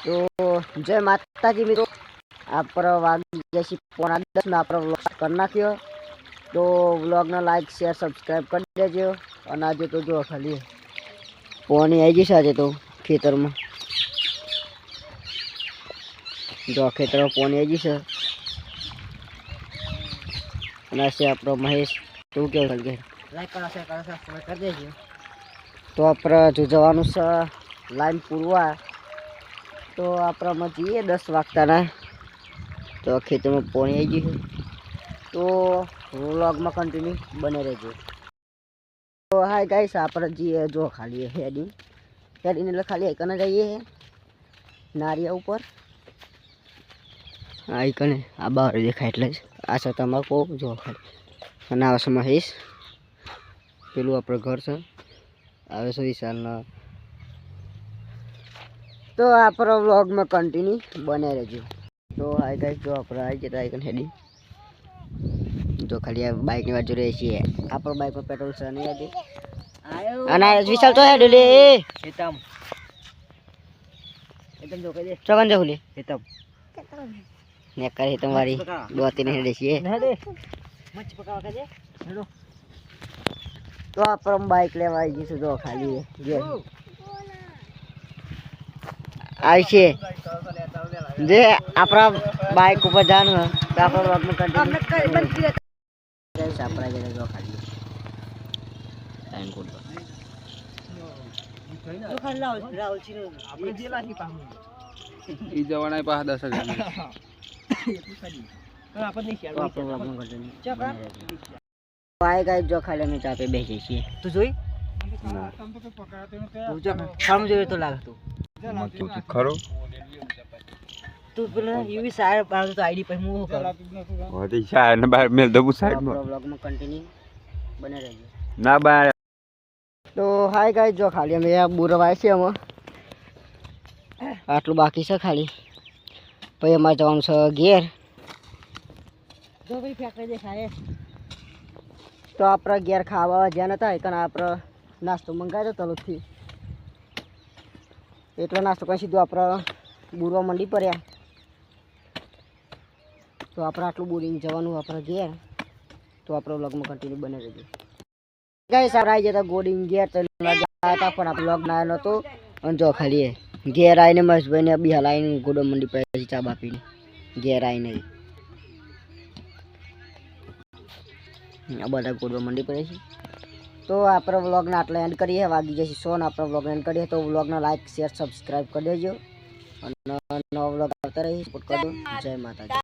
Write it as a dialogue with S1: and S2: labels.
S1: तो जय माताजी मित्रों, आप वागी जैसी 9:10 में आप व्लॉग करना क्यों तो व्लॉग ने लाइक शेयर सब्सक्राइब कर देजो। और आज तो जो खाली पानी आई जैसे आज तो खेतर में जो खेतर में पानी आई जैसे आप महेश तो क्या कर गए लाइक करो शेयर करो सब्सक्राइब कर देजो। तो आप जो जवान लाइन पूरवा तो आप जीए 10 वागता तो खेतर में पानी आई गई तो व्लॉग में कंटिन्यू बने रहो। तो हाय गाइस आप जीए जो खाली है हेडिंग એટલે ખાલી આઈકન જ આવીએ છે નારિયા ઉપર આઈકન આ બહાર દેખાય એટલે જ આ છે તમાકુ જો ખાલી અને આ છે મહેશ પેલું આપણું ઘર છે આવે છે વિશાલનો। तो आप व्लॉग में कंटिन्यू बने रहो। तो हाय गाइस जो आप आई जता आइकन हेडिंग जो खाली बाइक ની બાજુ રહે છે આપણો બાઇક પર પેટ્રોલ છે નહીં આદી આયો અને વિશાલ તો હેડ લે હેતમ હેતમ જો કહી દે ચગન જો લે હેતમ ને કરે તમારી દોતી નહીં હેડે છે ના દે મચ પકાવા કે દે હેડો। तो आप बाइक लेवा आई जी जो खाली ये आई छे जे आपरा बाइक ऊपर जान तो आपरा व्लॉग में कंटिन्यू बंद किया गाइस आपरा जे जो खाली टाइम कोड जो खाली राहुल छी आपने जेला ही पाहू ई जवाना पाह 10,000 तो अपन नहीं शेयर आपरा व्लॉग में कंटिन्यू चका आए गाइस जो खाली में चा पे बैठे छी तू जोई ना तम तो पकड़ाते में क्या जो काम जो तो लाग तू मत खरो तू बोले यूवी साइड पर तो आईडी पे मुंह कर बहुत ही शायद ना बाहर मेल दबू साइड में व्लॉग में कंटिन्यू बने रहिए ना बाहर। तो हाय गाइस जो खाली में या बुरवाय છે हम આટલું બાકી છે ખાલી પછી અમારે જવાનું છે ઘેર જો ભાઈ ફેક્ટરી દેખાય तो आप घेर खावा ज्या नता कारण आप नास्तो मंगाव्यो तलोथी એટલો નાસ્તો કરી સીધું આપણે બુરવા મંડી પડ્યા તો આપણે આટલું બોરીને જવાનું આપણે ઘેર। તો આપણે વ્લોગમાં કન્ટિન્યુ બને રહેજો ગાઈસ આ આવી જતા ગોડીને ઘેર તો ગયા હતા પણ આપણે વ્લોગ ના નતો અને જો ખાલી ઘેર આવીને મહેશભાઈને બિહાલ આવીને ગોડો મંડી પડ્યા ચા બાપીને ઘેર આવીને आ बड़ा गोडवा मंडी पड़े। तो आप व्लॉग ने आटला एंड करिए वागी जैसी 100 आप व्लॉग एंड करिए तो व्लॉग ने लाइक शेयर सब्सक्राइब कर दीजिए और नवा व्लॉग आता रही सपोर्ट कर दो। जय माता दी।